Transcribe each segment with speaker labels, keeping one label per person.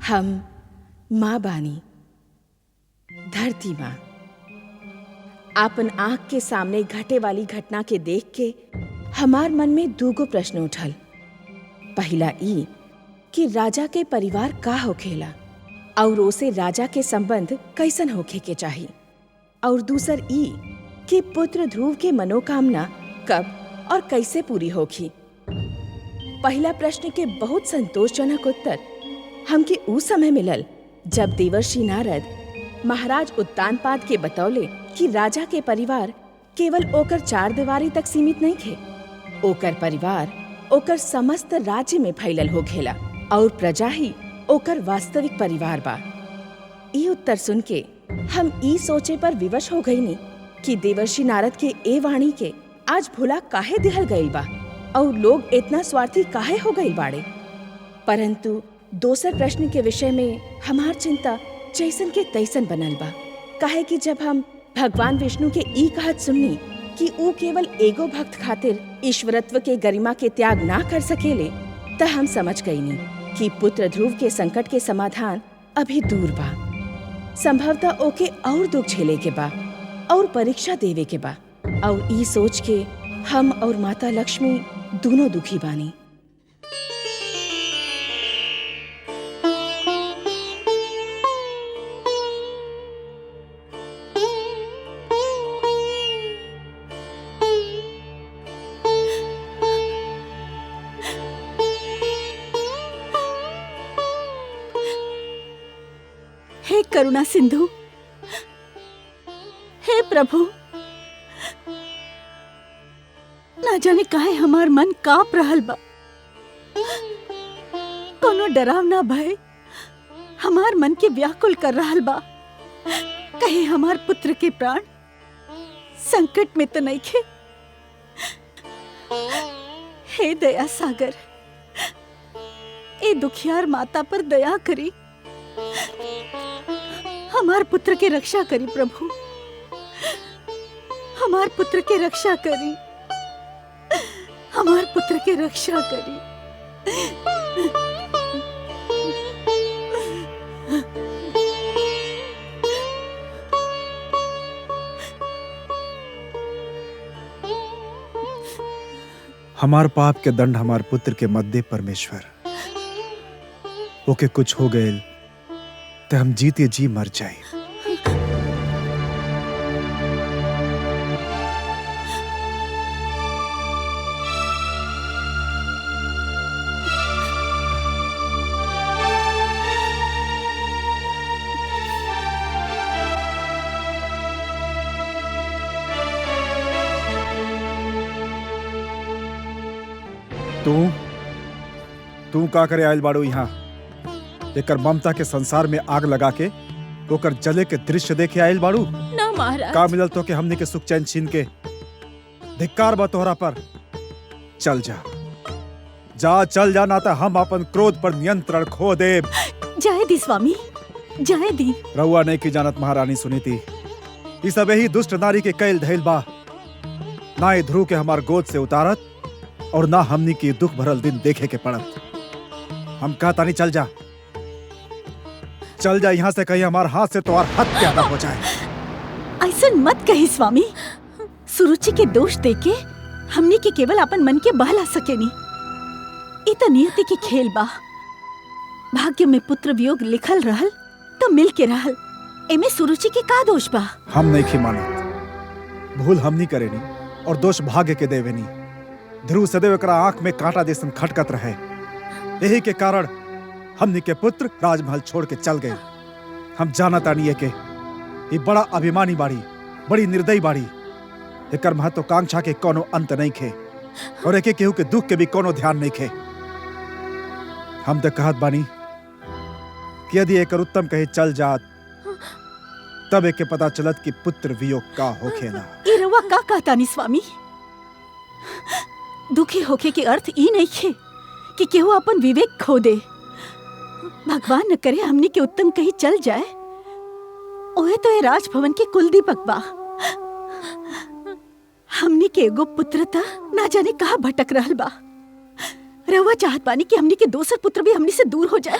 Speaker 1: हम माँ बानी, धरती माँ। आपन आँख के सामने घटे वाली घटना के देख के हमार मन में दूगो प्रश्न उठल। पहिला ई कि राजा के परिवार का होखेला और ओसे राजा के संबंध कैसन होखे के चाही, और दूसर ई कि पुत्र ध्रुव के मनोकामना कब और कैसे पूरी होखी। पहला प्रश्न के बहुत संतोषजनक उत्तर हमके ऊ समय मिलल जब देवर्षि नारद महाराज उत्तानपाद के बतौले कि राजा के परिवार केवल ओकर चार दीवारी तक सीमित नहीं थे। ओकर परिवार ओकर समस्त राज्य में फैलल होखेला और प्रजा ही ओकर वास्तविक परिवार बा। ई उत्तर सुन के हम ई सोचे पर विवश हो गईनी कि देवर्षि नारद के ए वाणी के आज भुला काहे दिहल गईल बा और लोग इतना स्वार्थी काहे हो गईल बाड़े। परंतु दोसर प्रश्न के विषय में हमार चिंता जैसन के तैसन बनल बा। काहे कि जब हम भगवान विष्णु के ई कहत सुननी कि ऊ केवल एगो भक्त खातिर ईश्वरत्व के गरिमा के त्याग ना कर सकेले, त हम समझ गईनी कि पुत्र ध्रुव के संकट के समाधान अभी दूर बा। संभवतः ओके और दुख झेले के बा और परीक्षा देवे के बा, और ई सोच के हम और माता लक्ष्मी दोनों दुखी बानी।
Speaker 2: हे करुणा सिंधु, हे प्रभु, ना जाने काहे हमार मन कांप रहल बा। कोनो डरावना भय हमार मन के व्याकुल कर रहल बा। कहीं हमार पुत्र के प्राण संकट में तो नहीं खे। हे दया सागर, ए दुखियार माता पर दया करी। हमार पुत्र के रक्षा करी प्रभु, हमार पुत्र के रक्षा करी, हमार पुत्र के रक्षा करी।
Speaker 3: हमार पाप के दंड हमार पुत्र के मत दे परमेश्वर। ओके कुछ हो गए तो हम जीते जी मर जाए। तू का करे आयल बाड़ू यहाँ? एकर ममता के संसार में आग लगा के ओकर जले के दृश्य देखे आयल बाड़ू?
Speaker 2: ना महाराज।
Speaker 3: का मिलल तो के हमने के सुख चैन छीन के? धिक्कार बा तोहरा पर। चल जा, जा चल जा, ना तो हम अपन क्रोध पर नियंत्रण खो दे।
Speaker 2: जाए दी स्वामी, जाए दी।
Speaker 3: रउआ नहीं की जानत महारानी सुनीति, इस सब यही दुष्ट नारी के कैल धैल बा। ना ये ध्रुव के हमार गोद से उतारत और ना हमनी की दुख भरल दिन देखे के पड़त। हम कहता नहीं चल जा, चल जा यहाँ से, कहीं हमार हाथ से तुम्हार हत्या न हो जाए।
Speaker 2: ऐसा मत कही स्वामी। सुरुचि के दोष देके हमने के केवल अपन मन के बहला सकेनी। इ त नियति के खेल बा। भाग्य में पुत्र वियोग लिखल रहल तो मिल के रहल। एमे सुरुचि के का दोष बा?
Speaker 3: हम नहीं की मानत। भूल हमनी करेनी और दोष भाग्य के देवेनी। ध्रुव सदैव एकरा आंख में कांटा जैसन खटकत रहे। यही के कारण हमनी के पुत्र राजमहल छोड़ के चल गए। हम जानता नहीं है के ये बड़ा अभिमानी बाड़ी, बड़ी निर्दयी बाड़ी। एकर महत्वाकांक्षा के कोनो अंत नहीं खे और एके केहू के दुख के भी कोनो ध्यान नहीं खे। हम तो कहत बानी कि यदि एकर उत्तम कहे चल जात तब एके पता चलत कि पुत्र वियोग का होखेला।
Speaker 2: ई रउआ का कहता नी स्वामी? दुखी होके के अर्थ ई नहीं खे कि केहू अपन विवेक खो दे। भगवान न करे हमनी के उत्तम कहीं चल जाए। ओहे तो ये राजभवन के कुलदीपक बा। हमनी के एगो पुत्र था ना जाने कहाँ भटक रहल बा। रउआ चाहत बानी कि हमनी के दोसर पुत्र भी हमनी से दूर हो जाए।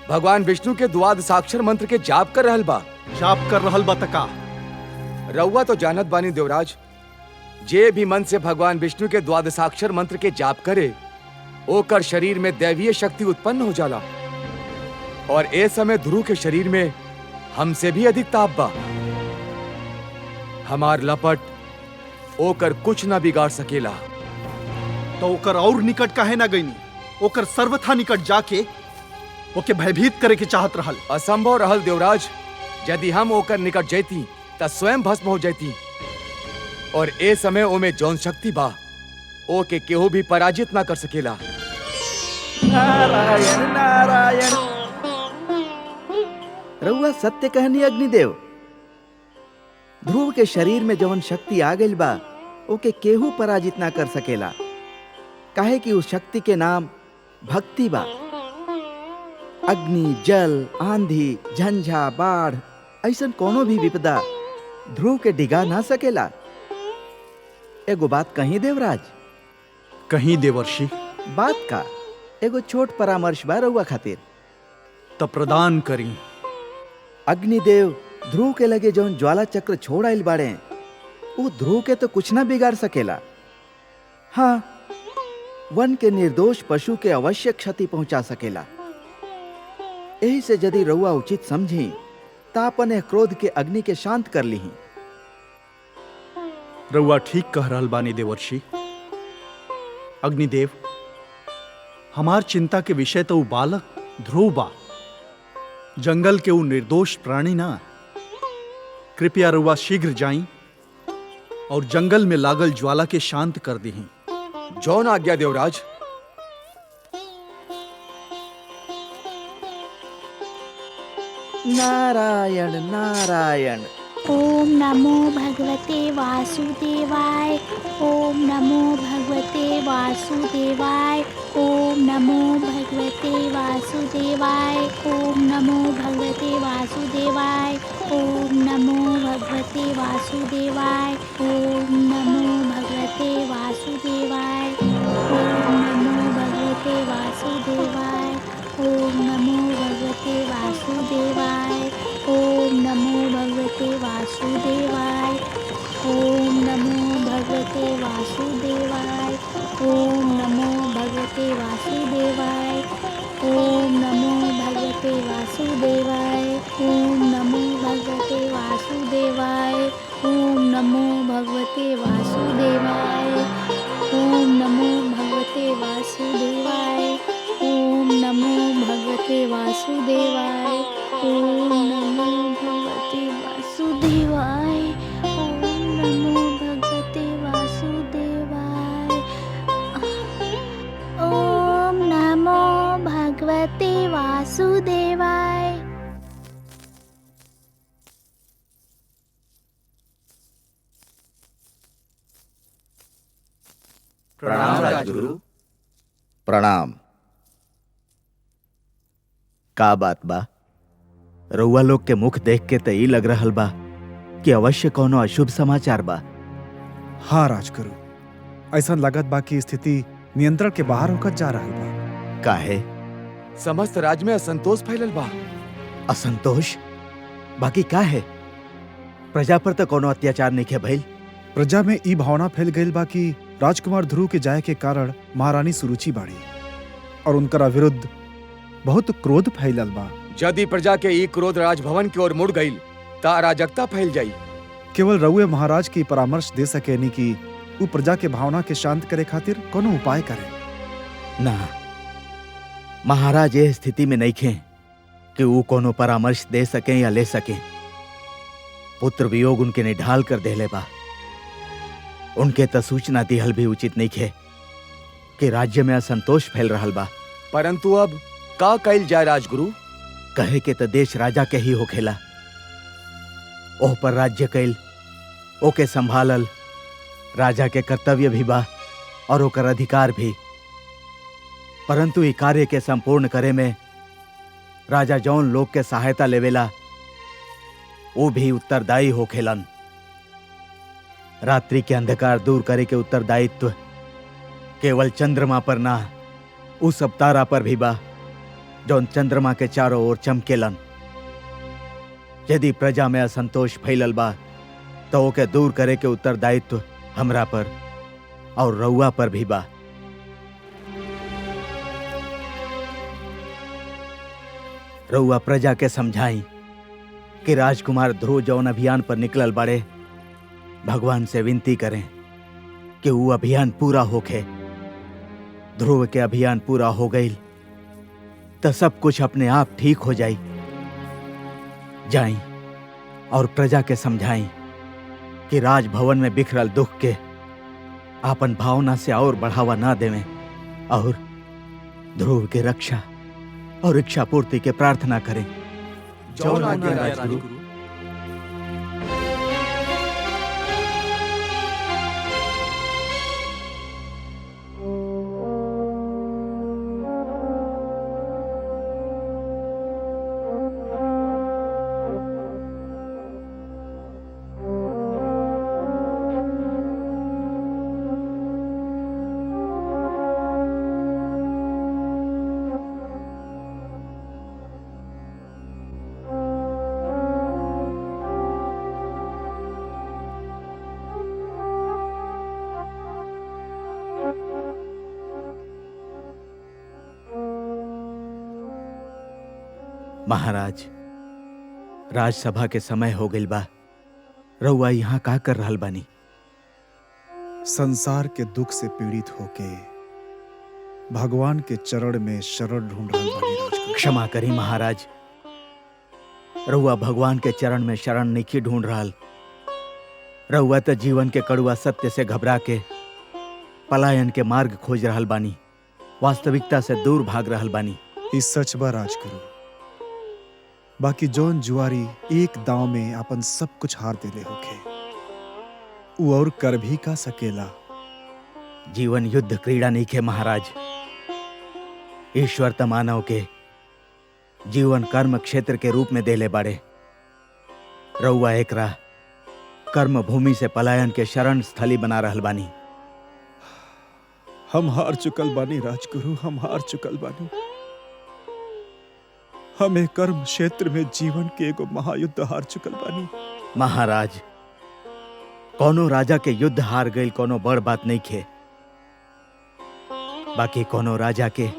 Speaker 4: भगवान विष्णु के द्वाद साक्षर मंत्र के जाप कर रहल बा।
Speaker 5: जाप कर रहल बा तका।
Speaker 4: रउआ तो जानत बानी देवराज, जे भी मन से भगवान विष्णु के द्वादशाक्षर मंत्र के जाप करे ओकर शरीर में दैवीय शक्ति उत्पन्न हो जाला। और ए समय ध्रुव के शरीर में हमसे भी अधिक ताप बा। हमार लपट ओकर कुछ ना बिगाड़ सकेला।
Speaker 5: तो ओकर और निकट काहे ना गईनी? ओकर सर्वथा निकट जाके ओके भयभीत करे के चाहत रहल।
Speaker 4: असंभव रहल देवराज। यदि हम ओकर निकट जैती त स्वयं भस्म हो जैती। और ए समय ओमे जौन शक्ति बा ओके केहू भी पराजित ना कर सकेला।
Speaker 6: नारायण नारायण। रउआ सत्य कहनी अग्निदेव। ध्रुव के शरीर में जवन शक्ति आ गइल बा ओके केहू पराजित ना कर सकेला, काहे कि उस शक्ति के नाम भक्ति बा। अग्नि, जल, आंधी, झंझा, बाढ़ ऐसन कोनो भी विपदा ध्रुव के डिगा ना सकेला। एगो बात कहीं देवराज?
Speaker 5: कहीं देवर्षि।
Speaker 6: बात का एगो छोट परामर्श बा रउआ खातिर।
Speaker 5: तब प्रदान करी।
Speaker 6: अग्निदेव ध्रुव के लगे जौन ज्वाला चक्र छोड़ आइल बाड़े वो ध्रुव के तो कुछ ना बिगाड़ सकेला। हाँ, वन के निर्दोष पशु के अवश्य क्षति पहुंचा सकेला। यही से यदि रउआ उचित समझी ता अपने क्रोध के अग्नि के शांत कर लीही।
Speaker 5: रउआ ठीक कह रहल बानी देवर्षि। अग्निदेव, हमार चिंता के विषय तो उ बालक ध्रुव बा, जंगल के उ निर्दोष प्राणी ना। कृपया रउआ शीघ्र जाई और जंगल में लागल ज्वाला के शांत कर दीही।
Speaker 4: जौन आज्ञा देवराज।
Speaker 6: नारायण नारायण।
Speaker 7: ओम नमो भगवते वासुदेवाय। ओम नमो भगवते वासुदेवाय। ओम नमो भगवते वासुदेवाय। ओम नमो भगवते वासुदेवाय। ओम नमो भगवते वासुदेवाय। ओम नमो भगवते वासुदेवाय। ओम नमो भगवते वासुदेवाय। ओम नमो भगवते वासुदेवाय। ओम नमो भगवते वासुदेवाय। ओम नमो भगवते वासुदेवाय। ओम नमो भगवते वासुदेवाय। ओम नमो भगवते वासुदेवाय। ओम नमो भगवते वासुदेवाय। ओम नमो भगवते वासुदेवाय। ओम नमो भगवते वासुदेवाय। ओम नमो भगवते वासुदेवाय। ओम नमो भगवते वासुदेवाय। ओम नमो भगवते वासुदेवाय। ओम नमो भगवते वासुदेवाय।
Speaker 6: प्रणाम राजगुरु। प्रणाम। का बात बा? रउआ लोग के मुख देख के तो ई लग रहल बा कि अवश्य कोनो अशुभ समाचार बा।
Speaker 3: हाँ राजगुरु, ऐसा लगत बा कि स्थिति नियंत्रण के बाहर होकर जा रहल बा।
Speaker 6: काहे?
Speaker 4: समस्त राज्य में असंतोष फैलल बा।
Speaker 6: असंतोष? बाकी का है? प्रजा पर तो कोनो अत्याचार नहीं है भइल।
Speaker 3: प्रजा में ई भावना फैल गई बा कि राजकुमार ध्रुव के जाए के कारण महारानी सुरुचि बाड़ी और उनकरा विरुद्ध बहुत क्रोध फैलल बा।
Speaker 4: यदि प्रजा के ई क्रोध राजभवन की ओर मुड़ गई ता अराजकता फैल जाई।
Speaker 3: केवल रउए महाराज की परामर्श दे सकेनी कि उ प्रजा के भावना के शांत करे खातिर कोनो उपाय करे।
Speaker 6: ना, महाराज ये स्थिति में नहीं खे कि वो कोनो परामर्श दे सके या ले सके। पुत्र वियोग उनके निढाल कर देले बा। उनके त सूचना दिहल भी उचित नहीं खे कि राज्य में असंतोष फैल रहल बा।
Speaker 4: परंतु अब का कइल जाए राजगुरु?
Speaker 6: कहे के त देश राजा के ही होखेला। ओह पर राज्य कैल, ओके संभालल राजा के कर्तव्य भी बा और ओकर अधिकार भी। परंतु ई कार्य के संपूर्ण करे में राजा जौन लोग के सहायता लेवेला वो भी उत्तरदायी होखेलन। रात्रि के अंधकार दूर करे के उत्तरदायित्व केवल चंद्रमा पर ना, उस सब तारा पर भी बा जौन चंद्रमा के चारों ओर चमकेलन। यदि प्रजा में असंतोष फैलल बा तो ओके दूर करे के उत्तरदायित्व हमरा पर और रउआ पर भी बा। रउआ प्रजा के समझाई कि राजकुमार ध्रुव जौन अभियान पर निकलल बाड़े, भगवान से विनती करें कि वो अभियान पूरा होके। ध्रुव के अभियान पूरा हो गई तो सब कुछ अपने आप ठीक हो जाई। जाई और प्रजा के समझाई कि राजभवन में बिखरल दुख के आपन भावना से और बढ़ावा ना देवें और ध्रुव की रक्षा और इच्छा पूर्ति के प्रार्थना करें।
Speaker 4: जौन आज्ञा राजगुरु।
Speaker 6: महाराज, राजसभा के समय हो गइल बा। रउआ यहाँ का कर रहल बानी?
Speaker 3: संसार के दुख से पीड़ित होके भगवान के चरण में शरण ढूंढ रहल बानी राजकुमार।
Speaker 6: क्षमा करी महाराज, रउआ भगवान के चरण में शरण नहीं ढूंढ रहल। रउआ तो जीवन के कड़ुआ सत्य से घबरा के पलायन के मार्ग खोज रहल बानी, वास्तविकता से दूर भाग रहल बानी।
Speaker 3: ई सच बा राजगुरु। बाकी जौन जुआरी एक दांव में अपन सब कुछ हार देले होके, वो और कर भी का सकेला।
Speaker 6: जीवन युद्ध क्रीड़ा नहीं खे महाराज। ईश्वर त मानव के जीवन कर्म क्षेत्र के रूप में देले बाड़े। रउआ एकरा कर्म भूमि से पलायन के शरण स्थली बना रहल बानी।
Speaker 3: हम हार चुकल बानी राजगुरु, हम हार चुकल बानी। हमें कर्म क्षेत्र में जीवन के एगो महायुद्ध हार चुकल बानी।
Speaker 6: महाराज, कोनो राजा के युद्ध हार गई कोनो बड़ बात नहीं खे। बाकी कोनो राजा के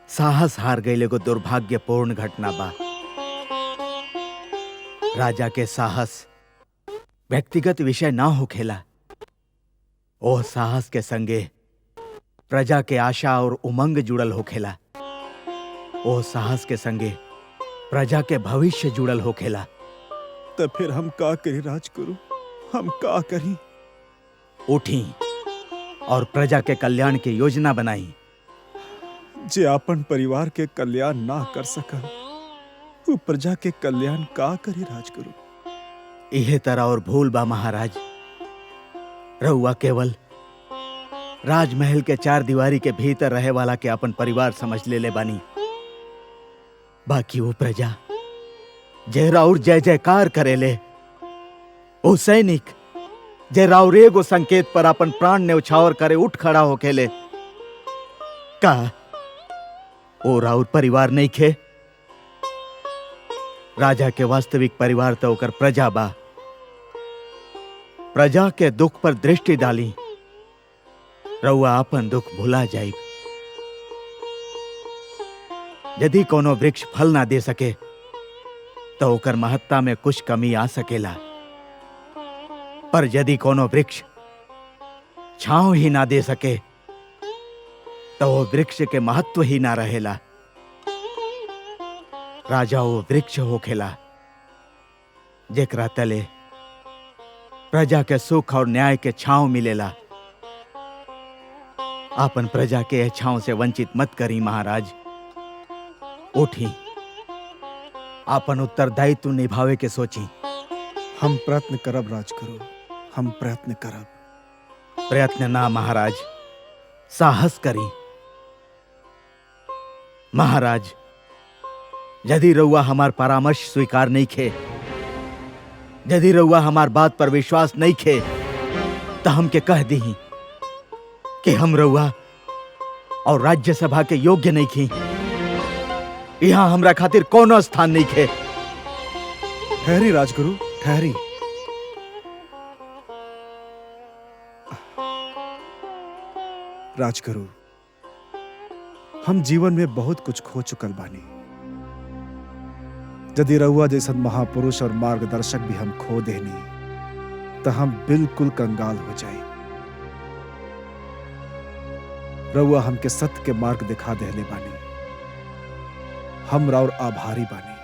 Speaker 6: साहस हार गई एगो दुर्भाग्यपूर्ण घटना बा। राजा के साहस व्यक्तिगत विषय ना होखेला। ओह साहस के संगे प्रजा के आशा और उमंग जुड़ल होखेला। ओह साहस के संगे प्रजा के भविष्य जुड़ल होखेला।
Speaker 3: तो फिर हम का करी राजगुरु, हम का करी?
Speaker 6: उठी और प्रजा के कल्याण की योजना बनाई।
Speaker 3: जे अपन परिवार के कल्याण ना कर सकल, वो प्रजा के कल्याण का करी राजगुरु?
Speaker 6: इहे तरह और भूल बा महाराज। रउआ केवल राजमहल के चार दीवारी के भीतर रहे वाला के अपन परिवार समझ ले बानी। बाकी वो प्रजा जे राउर जय जयकार करेले, वो सैनिक जे राउर एगो संकेत पर अपन प्राण न्यौछावर करे उठ खड़ा होकेले, का ओ राउर परिवार नहीं खे? राजा के वास्तविक परिवार तो ओकर प्रजा बा। प्रजा के दुख पर दृष्टि डाली, रउआ अपन दुख भुला जाई। यदि कोनो वृक्ष फल ना दे सके तो ओकर महत्ता में कुछ कमी आ सकेला, पर यदि कोनो वृक्ष छांव ही ना दे सके तो वो वृक्ष के महत्व ही ना रहेला। राजा वो वृक्ष होखेला जेकरा तले प्रजा के सुख और न्याय के छांव मिलेला। आपन प्रजा के छांव से वंचित मत करी महाराज। उठी, आपन उत्तरदायित्व निभावे के सोची।
Speaker 3: हम प्रयत्न करब राजगुरु, हम प्रयत्न करब।
Speaker 6: प्रयत्न ना महाराज, साहस करी। महाराज, यदि रउआ हमार परामर्श स्वीकार नहीं खे, यदि रउआ हमार बात पर विश्वास नहीं खे, तो हमके कह दी कि हम रउआ और राज्यसभा के योग्य नहीं खी। यहाँ हमरा खातिर कोनो स्थान नहीं खे।
Speaker 3: ठहरी राजगुरु, ठहरी। राजगुरु, हम जीवन में बहुत कुछ खो चुकल बानी। यदि रउआ जैसन महापुरुष और मार्गदर्शक भी हम खो देनी तो हम बिल्कुल कंगाल हो जाए। रउआ हमके सत्य के मार्ग दिखा देले बानी, हम और आभारी बानी।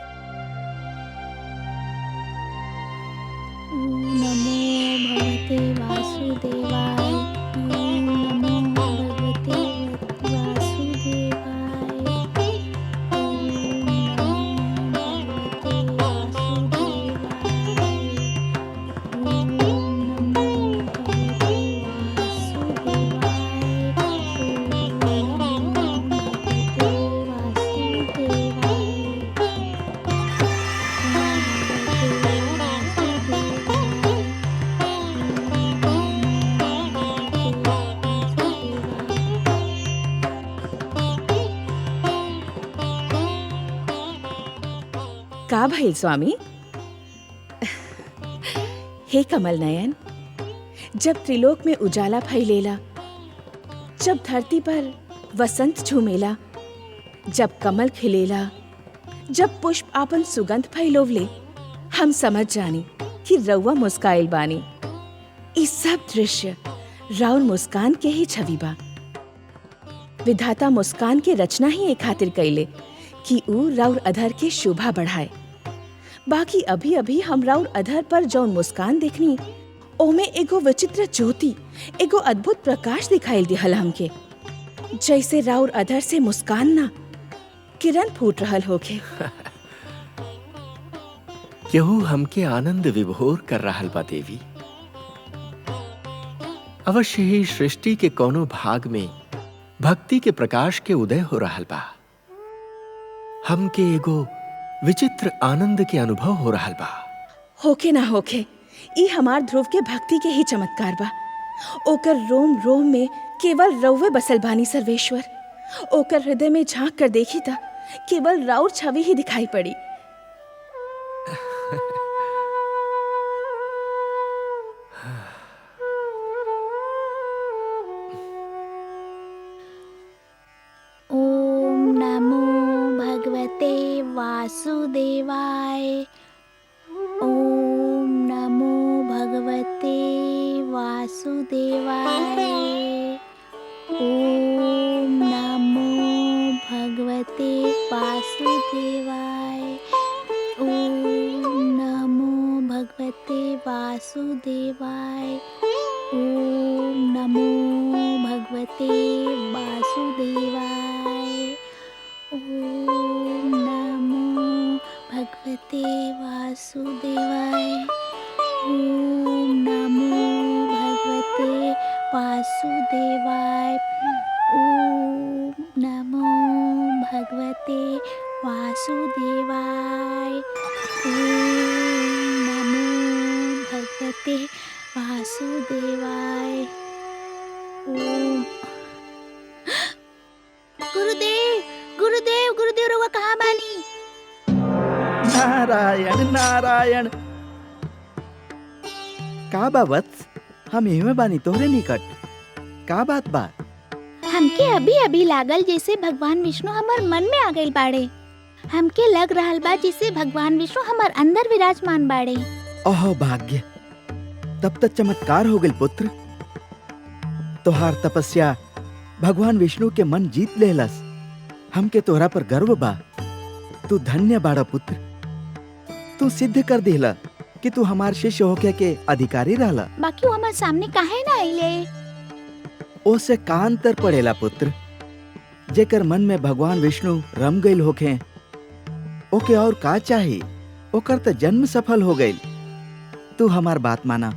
Speaker 7: ओम नमो भगवते वासुदेवाय। ओम नमो भगवते वासुदेवाय। ओम नमो भगवते वासुदेवाय। ओम नमो भगवते
Speaker 1: का भइल स्वामी? हे कमल नयन, जब त्रिलोक में उजाला फैलेला, जब धरती पर वसंत झूमेला, जब कमल खिलेला, जब पुष्प आपन सुगंध फैलोवले, हम समझ जानी कि रउआ मुस्काइल बानी। इस सब दृश्य राउर मुस्कान के ही छवि बा। विधाता मुस्कान के रचना ही एक खातिर कैले कि ऊ राउर अधर के शोभा बढ़ाए। बाकी अभी अभी हम राउर अधर पर जौन मुस्कान देखनी, ओमे एगो विचित्र ज्योति, एगो अद्भुत प्रकाश दिखाई दिहल हमके। जैसे राउर अधर से मुस्कान ना, किरण फूट रहल होके।
Speaker 8: केहू हमके आनंद विभोर कर रहल बा देवी। अवश्य ही सृष्टि के कोनो भाग में भक्ति के प्रकाश के उदय हो रहल बा। हमके एगो विचित्र आनंद के अनुभव हो रहल बा।
Speaker 1: होके ना होके, ई हमार ध्रुव के भक्ति के ही चमत्कार बा। ओकर रोम रोम में केवल रउवे बसल बानी सर्वेश्वर। ओकर हृदय में झांक कर देखी था, केवल राउर छवि ही दिखाई पड़ी।
Speaker 7: ओम नमो भगवते वासुदेवाय। ओम नमो भगवते वासुदेवाय। ओम नमो भगवते वासुदेवाय। ओम नमो भगवते वासुदेवाय। ओम नमो भगवते वासुदेवाय। ओम नमो भगवते वासुदेवाय। ओम नमो भगवते वासुदेवाय। ओम नमो भगवते वासुदेवाय। ओम नमो भगवते वासुदेवाय। ओम गुरुदेव गुरुदेव गुरुदेव रउआ कहाँ बानी?
Speaker 6: नारायण नारायण। का बा वत्स, हम एमे बानी तोहरे निकट। का बात बा?
Speaker 7: हमके अभी अभी लागल जैसे भगवान विष्णु हमार मन में आ गइल बाड़े। हमके लग रहल बा जैसे भगवान विष्णु हमार अंदर विराजमान बाड़े।
Speaker 6: ओह भाग्य, तब तक चमत्कार हो गइल पुत्र। तोहार तपस्या भगवान विष्णु के मन जीत लेलस। हमके तोहरा पर गर्व बा। तू धन्य बाड़ा पुत्र। तू सिद्ध कर दिला कि तू हमार शिष्य होके के अधिकारी रहला।
Speaker 7: बाकी वो हमार सामने काहे ना आइले?
Speaker 6: ओसे का अंतर पड़ेला पुत्र। जेकर मन में भगवान विष्णु रम गइल होके, ओके और का चाही? ओकर त जन्म सफल हो गइल। तू हमार बात माना।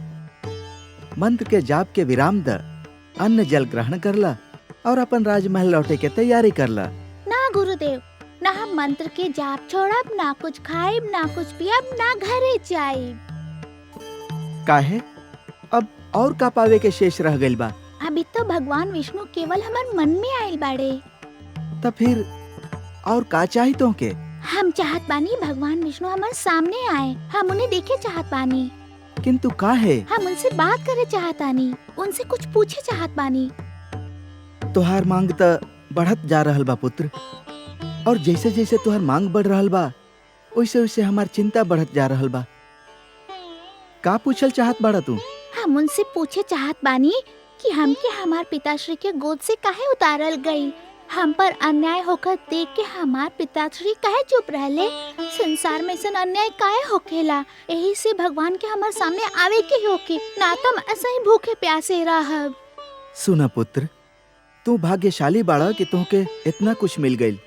Speaker 6: मंत्र के जाप के विराम द, अन्न जल ग्रहण करला और अपन राजमहल लौटे के तैयारी करला।
Speaker 7: ना गुरुदेव, ना हम मंत्र के जाप छोड़ब, ना कुछ खाइब, ना कुछ पियब, ना घरे जाइब।
Speaker 6: काहे? अब और का पावे के शेष रह गइल बा?
Speaker 7: अभी तो भगवान विष्णु केवल हमार मन में आइल बाड़े।
Speaker 6: तब फिर और का चाही तो के?
Speaker 7: हम चाहत बानी भगवान विष्णु हमारे सामने आए, हम उन्हें देखे चाहत बानी,
Speaker 6: किंतु का है?
Speaker 7: हम उनसे बात करे चाहत बानी, उनसे कुछ पूछे चाहत बानी।
Speaker 6: तोहार मांग त बढ़त जा रहल बा पुत्र, और जैसे जैसे तोहार मांग बढ़ रहल बा वैसे वैसे हमार चिंता बढ़त जा रहल बा। का पूछल चाहत बाड़ा तू?
Speaker 7: हम उनसे पूछे चाहत बानी कि हमके हमार पिताश्री के गोद से काहे उतारल गई, हम पर अन्याय होकर देख के हमार पिताश्री काहे चुप रहले, संसार में ऐसा अन्याय काहे होखेला, यही से भगवान के हमार सामने आवे के होके, ना तो हम ऐसे ही भूखे प्यासे रहब।
Speaker 6: सुना पुत्र, तू भाग्यशाली बाड़ा कि तोहके इतना कुछ मिल गई।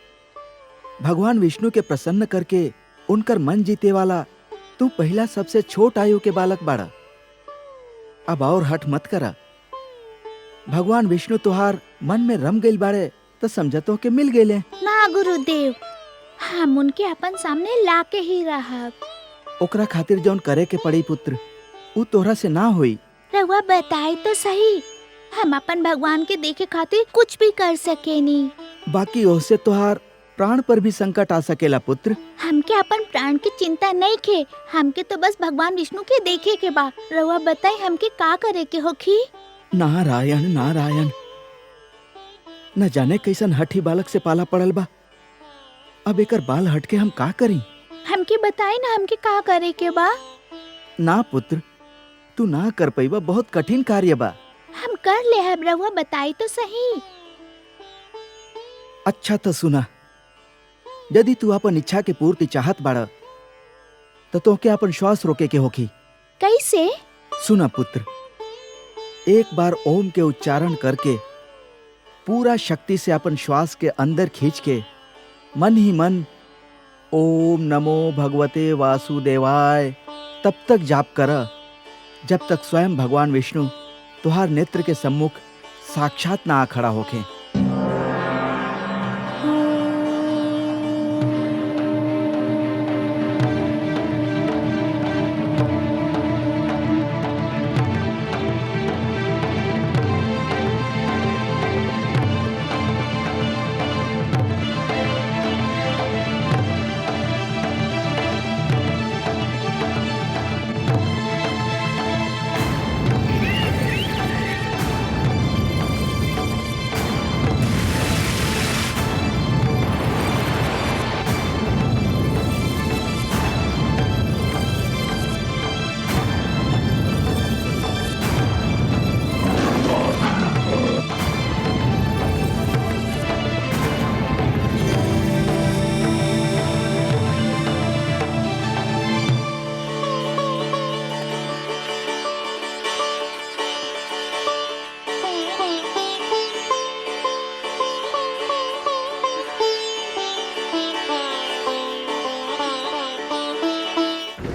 Speaker 6: भगवान विष्णु के प्रसन्न करके उनकर मन जीते वाला तू पहला सबसे छोट आयु के बालक बाड़ा। अब और हट मत करा। भगवान विष्णु तुहार मन में रम गइल बाड़े तो समझ तो के मिल गए।
Speaker 7: ना गुरुदेव, हम उनके अपन सामने लाके ही रहब।
Speaker 6: ओकरा खातिर जौन करे के पड़ी पुत्र, उ तोहरा से ना होई।
Speaker 7: रउआ बताई तो सही, हम अपन भगवान के देखे खातिर कुछ भी कर सकेनी।
Speaker 6: बाकी ओसे तोहार प्राण पर भी संकट आ सकेला पुत्र।
Speaker 7: हमके अपन प्राण की चिंता नहीं खे, हमके तो बस भगवान विष्णु के देखे के बा। रउआ बताई हमके का करे के होखी?
Speaker 6: नारायण नारायण, न जाने कैसन हठी बालक से पाला पड़ल बा। अब एकर बाल हट के हम का करी?
Speaker 7: हमके बताई ना हमके का करे के बा।
Speaker 6: ना पुत्र, तू ना कर पैबा, बहुत कठिन कार्य बा।
Speaker 7: हम कर ले हब, रउआ बताई तो सही।
Speaker 6: अच्छा तो सुना, यदि तू अपन इच्छा के पूर्ति चाहत बाड़ा तो तोहके अपन श्वास रोके के होखी।
Speaker 7: कैसे?
Speaker 6: सुना पुत्र, एक बार ओम के उच्चारण करके पूरा शक्ति से अपन श्वास के अंदर खींच के मन ही मन ओम नमो भगवते वासुदेवाय तब तक जाप करा जब तक स्वयं भगवान विष्णु तुहार नेत्र के सम्मुख साक्षात ना आ खड़ा होके।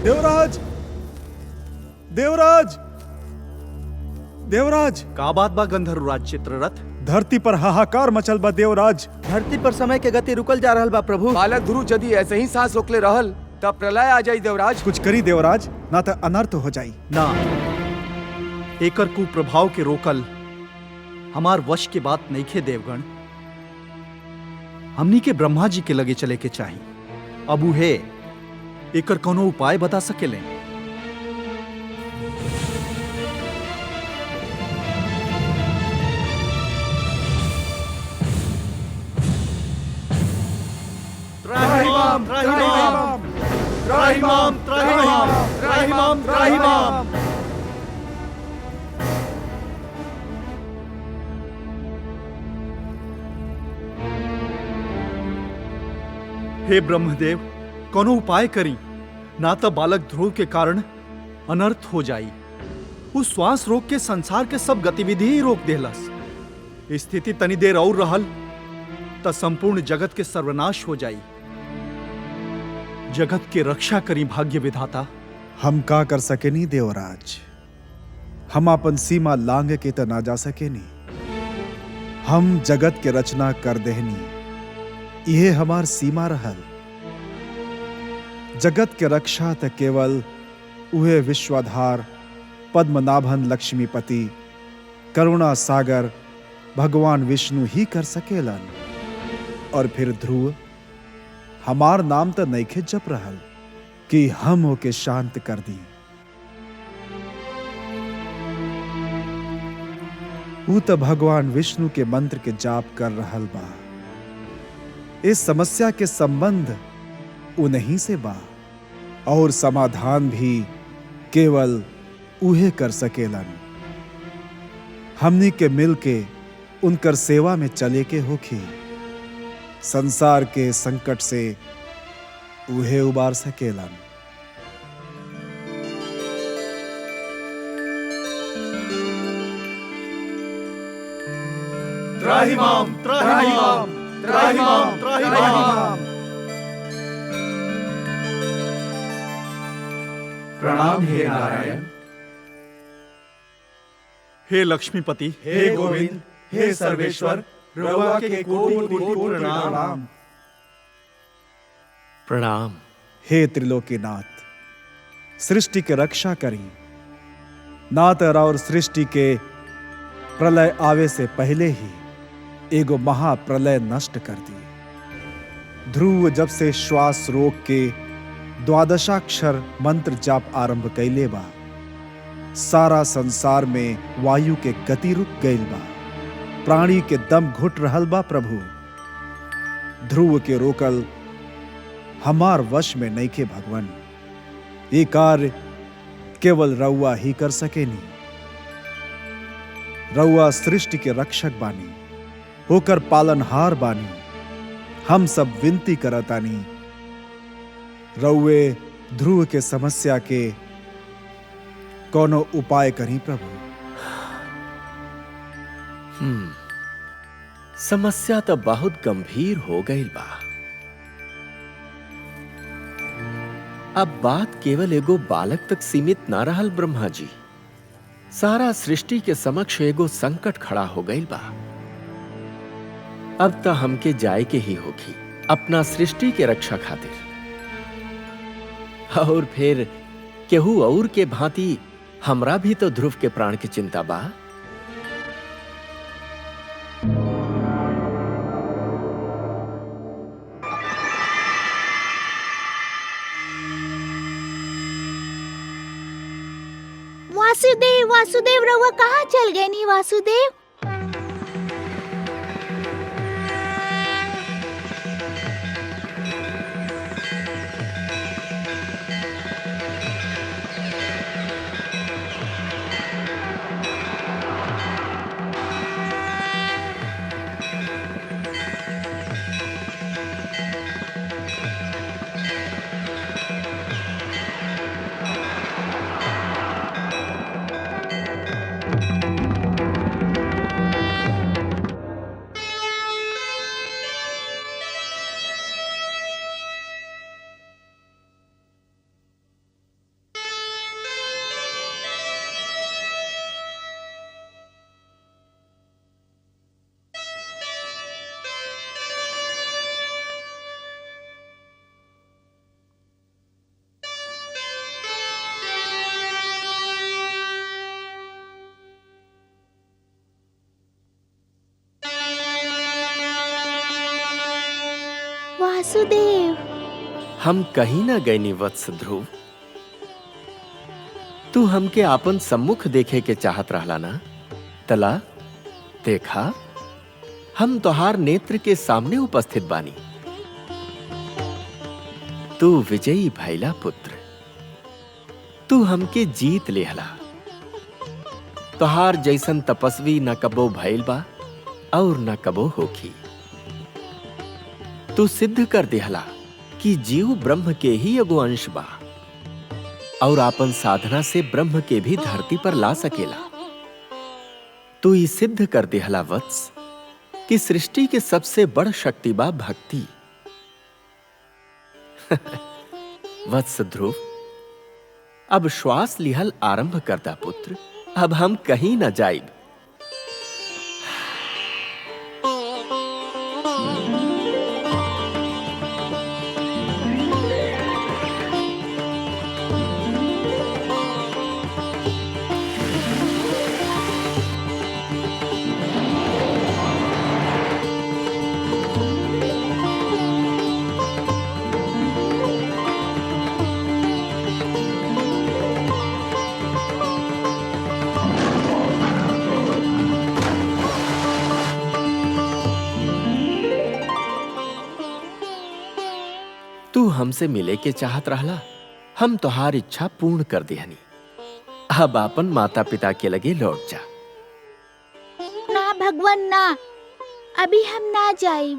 Speaker 3: देवराज, देवराज, देवराज!
Speaker 5: का बात बा गंधर्वराज चित्ररथ?
Speaker 3: धरती पर हाहाकार मचल बा देवराज।
Speaker 6: धरती पर समय के गति रुकल जा रहल बा प्रभु।
Speaker 4: बालक ध्रुव यदि ऐसे ही सांस रोकले रहल तब प्रलय आ जाई देवराज।
Speaker 3: कुछ करी देवराज, ना तो अनर्थ हो जाई।
Speaker 5: ना, एकर कुप्रभाव के रोकल हमार वश के बात नहीं खे देवगण। हमनी के ब्रह्मा जी के लगे चले के चाही। अब उहे एकर कोनो उपाय बता सकेले? त्राहिमाम त्राहिमाम त्राहिमाम त्राहिमाम त्राहिमाम त्राहिमाम। हे ब्रह्मदेव, कोनो उपाय करी, ना तो बालक ध्रुव के कारण अनर्थ हो जाई। उस श्वास रोक के संसार के सब गतिविधि ही रोक देलस। स्थिति तनी देर और रहल त संपूर्ण जगत के सर्वनाश हो जाई। जगत के रक्षा करी भाग्य विधाता।
Speaker 3: हम का कर सकेनी देवराज, हम अपन सीमा लांग के त ना जा सकेनी। हम जगत के रचना कर देहनी, यह हमार सीमा रहल। जगत के रक्षा त केवल उहे विश्वाधार पद्मनाभन लक्ष्मीपति करुणा सागर भगवान विष्णु ही कर सकेलन। और फिर ध्रुव, हमार नाम तो नइखे जप रहल कि हम ओके शांत कर दी। ऊ तो भगवान विष्णु के मंत्र के जाप कर रहल बा। इस समस्या के संबंध उन्हीं से बा और समाधान भी केवल उहे कर सकेलन। हमनी के मिल के उनकर सेवा में चले के होखी। संसार के संकट से उहे उबार सकेलन।
Speaker 5: त्राहिमाम त्राहिमाम त्राहिमाम त्राहिमाम।
Speaker 4: प्रणाम हे नारायण।
Speaker 5: हे लक्ष्मीपति,
Speaker 3: हे गोविंद, हे सर्वेश्वर, रवा के कोटि कोटि प्रणाम।
Speaker 8: प्रणाम।
Speaker 3: हे त्रिलोकीनाथ, सृष्टि के रक्षा करी। नाथ और सृष्टि के प्रलय आवे से पहले ही एगो महाप्रलय नष्ट कर दी। ध्रुव जब से श्वास रोक के द्वादशाक्षर मंत्र जाप आरंभ कैले बा, सारा संसार में वायु के गति रुक गईल बा। प्राणी के दम घुट रहल बा। प्रभु, ध्रुव के रोकल हमार वश में नइखे भगवन। ये कार्य केवल रउआ ही कर सकेनी। रउआ सृष्टि के रक्षक बानी, होकर पालनहार बानी। हम सब विनती करतानी, रउए ध्रुव के समस्या के कोनो उपाय करी प्रभु।
Speaker 8: समस्या तो बहुत गंभीर हो गई बा। अब बात केवल एगो बालक तक सीमित ना रहल ब्रह्मा जी। सारा सृष्टि के समक्ष एगो संकट खड़ा हो गई बा। अब तो हमके जाए के ही होगी अपना सृष्टि के रक्षा खातिर। और फिर केहू और के भांति हमरा भी तो ध्रुव के प्राण की चिंता बा।
Speaker 7: वासुदेव, वासुदेव रउआ कहाँ चल गए नी वासुदेव? वासुदेव,
Speaker 8: हम कहीं ना गए नी वत्स ध्रुव। तू हमके आपन सम्मुख देखे के चाहत रहला ना? तला देखा, हम तोहार नेत्र के सामने उपस्थित बानी। तू विजयी भैला पुत्र। तू हमके जीत लेहला। तोहार जैसन तपस्वी न कबो भैल बा और न कबो होखी। तू सिद्ध कर देहला कि जीव ब्रह्म के ही एगो अंश बा और आपन साधना से ब्रह्म के भी धरती पर ला सकेला। तू ये सिद्ध कर देहला वत्स कि सृष्टि के सबसे बड़ शक्ति बा भक्ति। वत्स ध्रुव, अब श्वास लिहल आरंभ करता पुत्र। अब हम कहीं न जाइब। तू हमसे मिले के चाहत रहला, हम तोहार इच्छा पूर्ण कर दिहनी। अब अपन माता पिता के लगे लौट जा।
Speaker 7: ना भगवान ना, अभी हम ना जाए।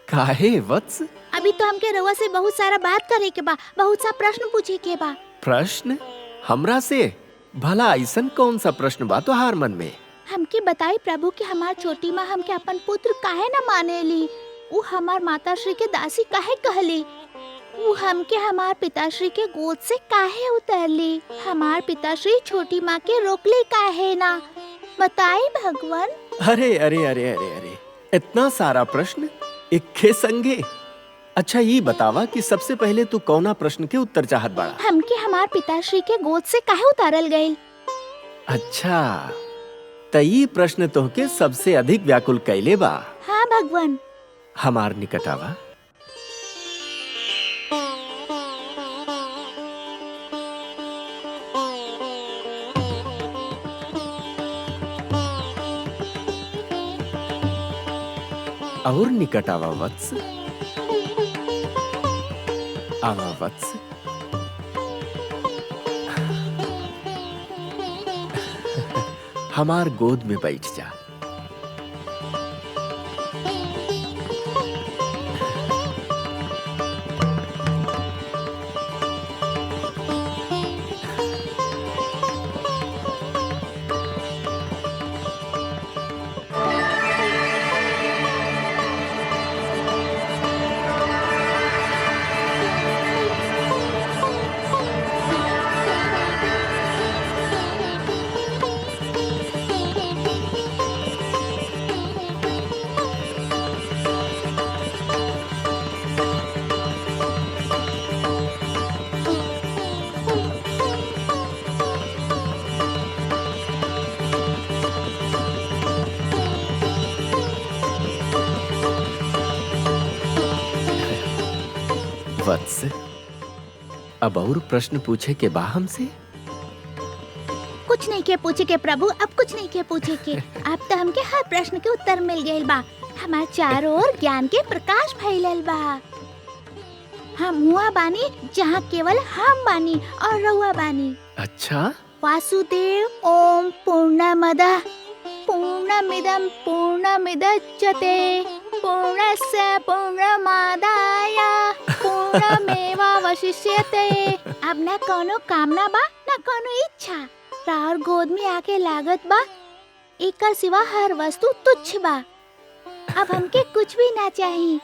Speaker 8: काहे वत्स?
Speaker 7: अभी तो हमके रउआ से बहुत सारा बात करे के बा, बहुत सा प्रश्न पूछे के बा।
Speaker 8: प्रश्न? हमरा से? भला ऐसन कौन सा प्रश्न बा तोहार मन में?
Speaker 7: हमके बताई प्रभु कि हमार छोटी माँ हमके अपन पुत्र काहे न मानेली, वो हमार माताश्री के दासी काहे कहली, वो हमके हमार पिताश्री के गोद से काहे उतरली, हमार पिताश्री छोटी माँ के रोकली काहे ना, बताई भगवान।
Speaker 8: अरे अरे अरे अरे अरे, इतना सारा प्रश्न इक्के संगे। अच्छा ये बतावा कि सबसे पहले तू कौना प्रश्न के उत्तर चाहत बाड़ा?
Speaker 7: हमके हमार पिताश्री के गोद से काहे उतारल गई।
Speaker 8: अच्छा, त ये प्रश्न तोहके सबसे अधिक व्याकुल कैले बा?
Speaker 7: हाँ भगवान।
Speaker 8: हमार निकट आवा। और निकट आवा वत्स, आवा वत्स। हमार गोद में बैठ जा। वत्स, अब और प्रश्न पूछे के बा हमसे?
Speaker 7: कुछ नहीं के पूछे के प्रभु, अब कुछ नहीं के पूछे के। अब तो हमके हर प्रश्न के उत्तर मिल गए बा, हमार चारों ओर ज्ञान के प्रकाश फैलल बा। हम हुआ बानी जहाँ केवल हम बानी और रहुआ बानी।
Speaker 8: अच्छा,
Speaker 7: वासुदेव ओम पूर्णमदः पूर्णमिदं पूर्णमिदच्यते पूर्णस्य पूर्णमादाय पूर्णमेवावशिष्यते। अब ना कोनो कामना बा ना कोनो इच्छा, रार गोद में आके लागत बा, एकर सिवा हर वस्तु तुच्छ बा। अब हमके कुछ भी ना चाहिए,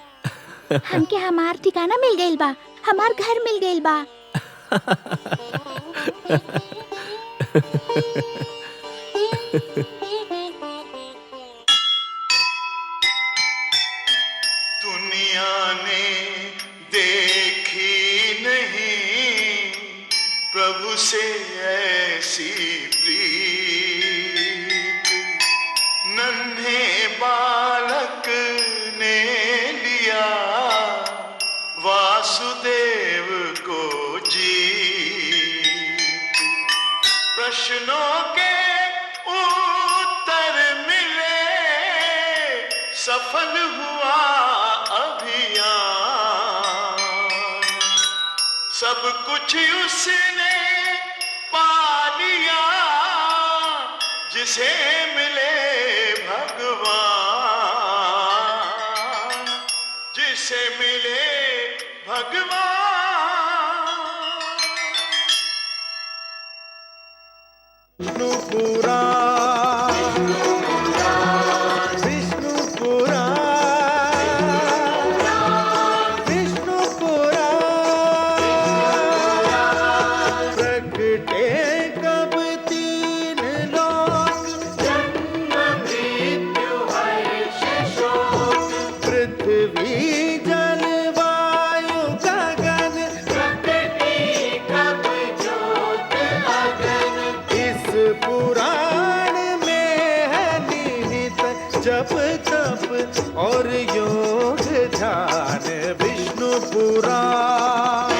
Speaker 7: हमके हमार ठिकाना मिल गइल बा, हमार घर मिल गइल बा।
Speaker 9: दुनिया ने देखी नहीं प्रभु से ऐसी प्रीत, नन्हे बालक ने लिया वासुदेव को जीत। प्रश्नों के उत्तर मिले, सफल हुआ अभियान, सब कुछ उसने पा लिया जिसे मिले भगवान, जिसे मिले भगवान।
Speaker 10: जप तप और योग ध्यान विष्णु पुराण।